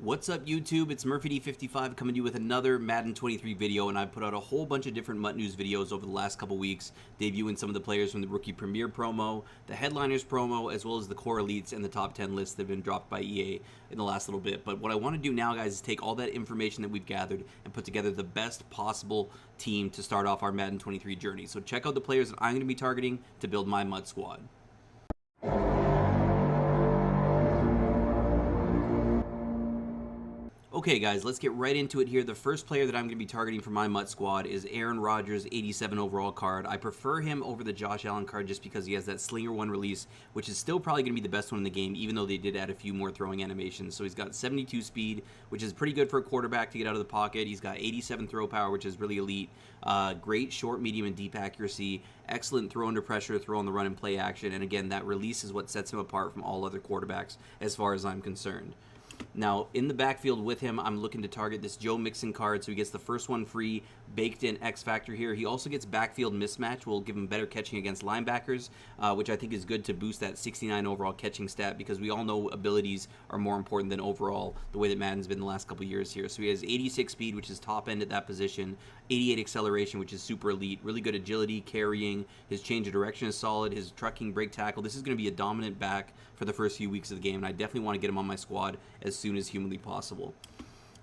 What's up, YouTube? It's MurphyD55 coming to you with another Madden 23 video, and I've put out a whole bunch of different MUT News videos over the last couple weeks, debuting some of the players from the Rookie Premier promo, the Headliners promo, as well as the Core Elites and the Top 10 lists that have been dropped by EA in the last little bit. But what I want to do now, guys, is take all that information that we've gathered and put together the best possible team to start off our Madden 23 journey. So check out the players that I'm going to be targeting to build my MUT squad. Okay, guys, let's get right into it here. The first player that I'm going to be targeting for my MUT squad is Aaron Rodgers, 87 overall card. I prefer him over the Josh Allen card just because he has that Slinger 1 release, which is still probably going to be the best one in the game, even though they did add a few more throwing animations. So he's got 72 speed, which is pretty good for a quarterback to get out of the pocket. He's got 87 throw power, which is really elite. Great short, medium, and deep accuracy. Excellent throw under pressure, throw on the run, and play action. And again, that release is what sets him apart from all other quarterbacks as far as I'm concerned. Now, in the backfield with him, I'm looking to target this Joe Mixon card, so he gets the first one free, baked-in X Factor here. He also gets backfield mismatch, will give him better catching against linebackers, which I think is good to boost that 69 overall catching stat, because we all know abilities are more important than overall, the way that Madden's been the last couple years here. So he has 86 speed, which is top end at that position, 88 acceleration, which is super elite, really good agility, carrying, his change of direction is solid, his trucking, break tackle. This is going to be a dominant back for the first few weeks of the game, and I definitely want to get him on my squad as soon as humanly possible.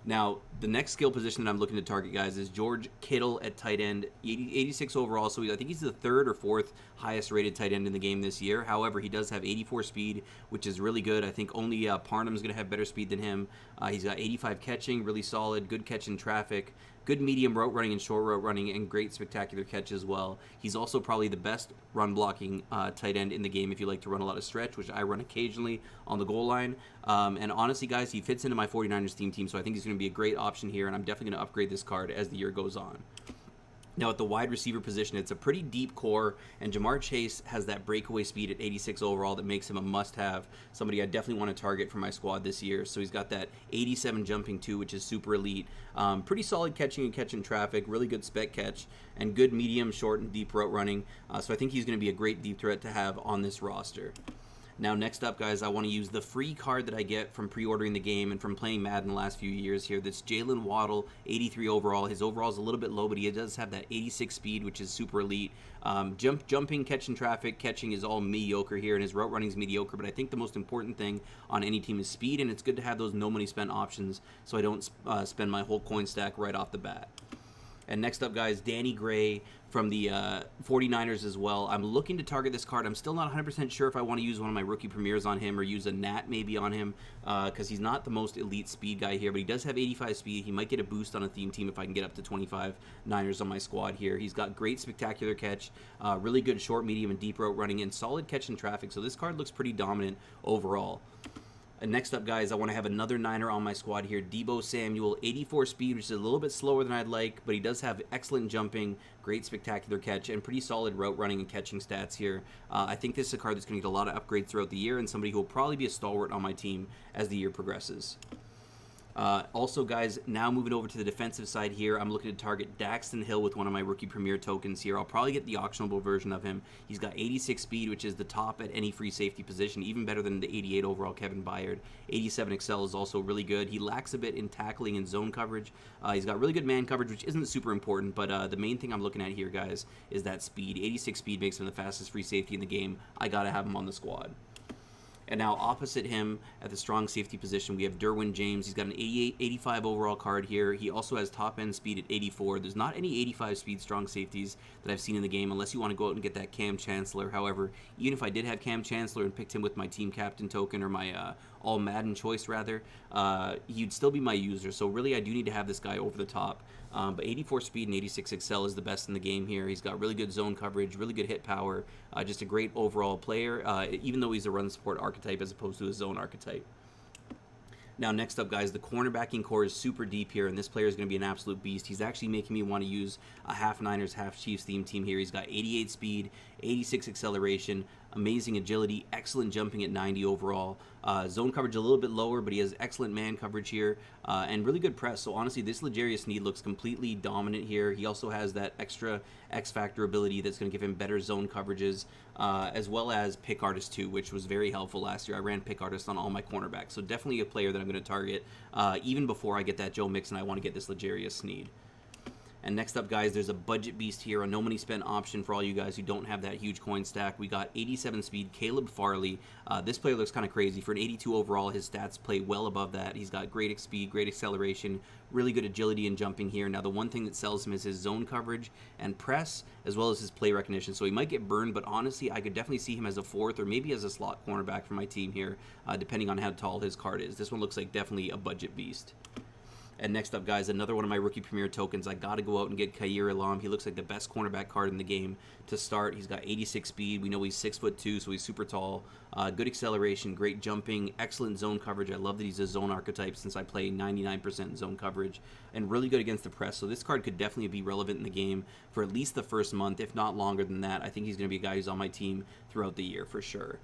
Now, the next skill position that I'm looking to target, guys, is George Kittle at tight end, 86 overall, so I think he's the third or fourth highest rated tight end in the game this year. However, he does have 84 speed, which is really good. I think only Parnham's going to have better speed than him. He's got 85 catching, really solid, good catch in traffic, good medium route running and short route running, and great spectacular catch as well. He's also probably the best run blocking tight end in the game if you like to run a lot of stretch, which I run occasionally on the goal line. And honestly, guys, he fits into my 49ers team, so I think he's going to be a great option here, and I'm definitely going to upgrade this card as the year goes on. Now, at the wide receiver position, it's a pretty deep core, and Jamar Chase has that breakaway speed at 86 overall that makes him a must-have, somebody I definitely want to target for my squad this year. So he's got that 87 jumping too, which is super elite. Pretty solid catching and catching traffic, really good spec catch, and good medium, short, and deep route running. So I think he's going to be a great deep threat to have on this roster. Now, next up, guys, I want to use the free card that I get from pre-ordering the game and from playing Madden the last few years here. That's Jalen Waddle, 83 overall. His overall is a little bit low, but he does have that 86 speed, which is super elite. Jumping, catching traffic, catching is all mediocre here, and his route running is mediocre. But I think the most important thing on any team is speed, and it's good to have those no money spent options so I don't spend my whole coin stack right off the bat. And next up, guys, Danny Gray from the 49ers as well. I'm looking to target this card. I'm still not 100% sure if I want to use one of my rookie premieres on him or use a Nat maybe on him because he's not the most elite speed guy here, but he does have 85 speed. He might get a boost on a theme team if I can get up to 25 Niners on my squad here. He's got great spectacular catch, really good short, medium, and deep route running, and solid catch in traffic, so this card looks pretty dominant overall. And next up, guys, I want to have another Niner on my squad here. Deebo Samuel, 84 speed, which is a little bit slower than I'd like, but he does have excellent jumping, great spectacular catch, and pretty solid route running and catching stats here. I think this is a card that's going to get a lot of upgrades throughout the year and somebody who will probably be a stalwart on my team as the year progresses. Also, guys, now moving over to the defensive side here, I'm looking to target Daxton Hill with one of my rookie premier tokens here. I'll probably get the auctionable version of him. He's got 86 speed, which is the top at any free safety position, even better than the 88 overall Kevin Byard. 87 excel is also really good. He lacks a bit in tackling and zone coverage. He's got really good man coverage, which isn't super important, but the main thing I'm looking at here, guys, is that speed. 86 speed makes him the fastest free safety in the game. I got to have him on the squad. And now opposite him at the strong safety position, we have Derwin James. He's got an 88, 85 overall card here. He also has top end speed at 84. There's not any 85 speed strong safeties that I've seen in the game unless you want to go out and get that Cam Chancellor. However, even if I did have Cam Chancellor and picked him with my team captain token or my all Madden choice rather, he'd still be my user. So really I do need to have this guy over the top. But 84 speed and 86 excel is the best in the game here. He's got really good zone coverage, really good hit power, just a great overall player, even though he's a run support archetype as opposed to a zone archetype. Now, next up, guys, the cornerbacking core is super deep here, and this player is going to be an absolute beast. He's actually making me want to use a half Niners, half Chiefs theme team here. He's got 88 speed, 86 acceleration, amazing agility, excellent jumping at 90 overall. Zone coverage a little bit lower, but he has excellent man coverage here, and really good press. So honestly, this L'Jarius Sneed looks completely dominant here. He also has that extra X Factor ability that's going to give him better zone coverages, as well as Pick Artist 2, which was very helpful last year. I ran Pick Artist on all my cornerbacks, so definitely a player that I'm going to target even before I get that Joe Mixon. I want to get this L'Jarius Sneed. And next up, guys, there's a budget beast here, a no money spent option for all you guys who don't have that huge coin stack. We got 87 speed, Caleb Farley. This player looks kind of crazy. For an 82 overall, his stats play well above that. He's got great speed, great acceleration, really good agility and jumping here. Now, the one thing that sells him is his zone coverage and press, as well as his play recognition. So he might get burned, but honestly, I could definitely see him as a fourth or maybe as a slot cornerback for my team here, depending on how tall his card is. This one looks like definitely a budget beast. And next up, guys, another one of my Rookie Premier tokens. I got to go out and get Khair Elam. He looks like the best cornerback card in the game to start. He's got 86 speed. We know he's 6'2", so he's super tall. Good acceleration, great jumping, excellent zone coverage. I love that he's a zone archetype since I play 99% zone coverage, and really good against the press. So this card could definitely be relevant in the game for at least the first month, if not longer than that. I think he's going to be a guy who's on my team throughout the year for sure.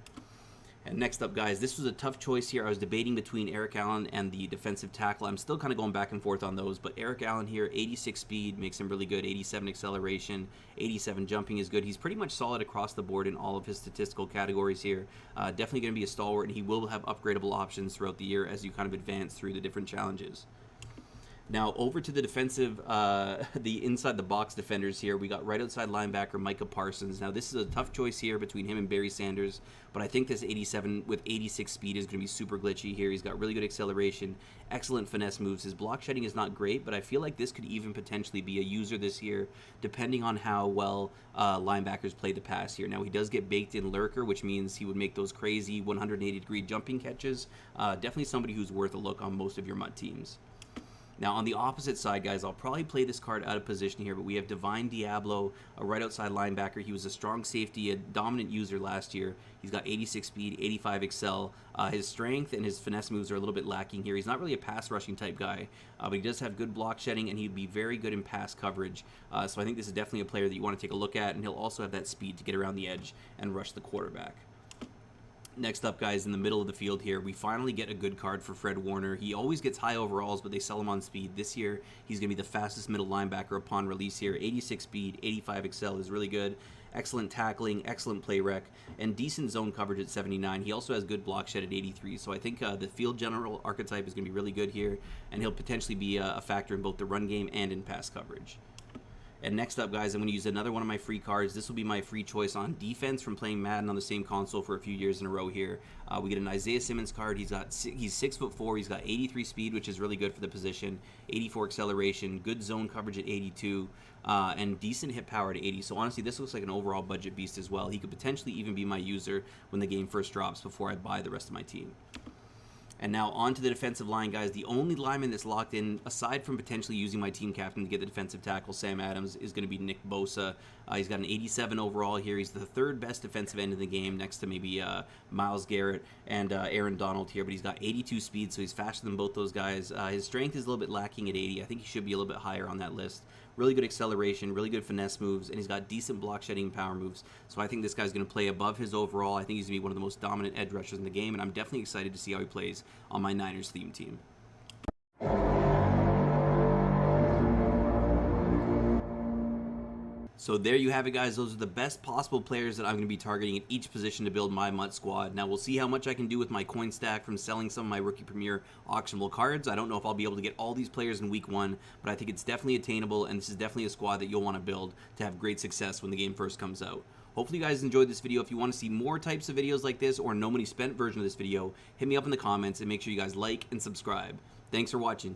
And next up, guys, this was a tough choice here. I was debating between Eric Allen and the defensive tackle. I'm still kind of going back and forth on those, but Eric Allen here, 86 speed, makes him really good. 87 acceleration, 87 jumping is good. He's pretty much solid across the board in all of his statistical categories here. Definitely going to be a stalwart, and he will have upgradable options throughout the year as you kind of advance through the different challenges. Now, over to the defensive, the inside-the-box defenders here. We got right outside linebacker Micah Parsons. Now, this is a tough choice here between him and Barry Sanders, but I think this 87 with 86 speed is going to be super glitchy here. He's got really good acceleration, excellent finesse moves. His block shedding is not great, but I feel like this could even potentially be a user this year, depending on how well linebackers play the pass here. Now, he does get baked in lurker, which means he would make those crazy 180-degree jumping catches. Definitely somebody who's worth a look on most of your MUT teams. Now, on the opposite side, guys, I'll probably play this card out of position here, but we have Divine Diablo, a right outside linebacker. He was a strong safety, a dominant user last year. He's got 86 speed, 85 excel. His strength and his finesse moves are a little bit lacking here. He's not really a pass rushing type guy, but he does have good block shedding, and he'd be very good in pass coverage. So I think this is definitely a player that you want to take a look at, and he'll also have that speed to get around the edge and rush the quarterback. Next up, guys, in the middle of the field here, we finally get a good card for Fred Warner. He always gets high overalls, but they sell him on speed. This year, he's going to be the fastest middle linebacker upon release here. 86 speed, 85 excel is really good. Excellent tackling, excellent play rec, and decent zone coverage at 79. He also has good block shed at 83, so I think the field general archetype is going to be really good here, and he'll potentially be a factor in both the run game and in pass coverage. And next up, guys, I'm going to use another one of my free cards. This will be my free choice on defense from playing Madden on the same console for a few years in a row here. We get an Isaiah Simmons card. He's 6'4". He's got 83 speed, which is really good for the position. 84 acceleration, good zone coverage at 82, and decent hit power at 80. So honestly, this looks like an overall budget beast as well. He could potentially even be my user when the game first drops before I buy the rest of my team. And now on to the defensive line, guys. The only lineman that's locked in, aside from potentially using my team captain to get the defensive tackle, Sam Adams, is going to be Nick Bosa. He's got an 87 overall here. He's the third best defensive end in the game, next to maybe Myles Garrett and Aaron Donald here. But he's got 82 speed, so he's faster than both those guys. His strength is a little bit lacking at 80. I think he should be a little bit higher on that list. Really good acceleration, really good finesse moves, and he's got decent block shedding and power moves. So I think this guy's going to play above his overall. I think he's going to be one of the most dominant edge rushers in the game, and I'm definitely excited to see how he plays on my Niners theme team. So there you have it, guys. Those are the best possible players that I'm going to be targeting at each position to build my MUT squad. Now, we'll see how much I can do with my coin stack from selling some of my Rookie Premier auctionable cards. I don't know if I'll be able to get all these players in week 1, but I think it's definitely attainable, and this is definitely a squad that you'll want to build to have great success when the game first comes out. Hopefully you guys enjoyed this video. If you want to see more types of videos like this or no money spent version of this video, hit me up in the comments and make sure you guys like and subscribe. Thanks for watching.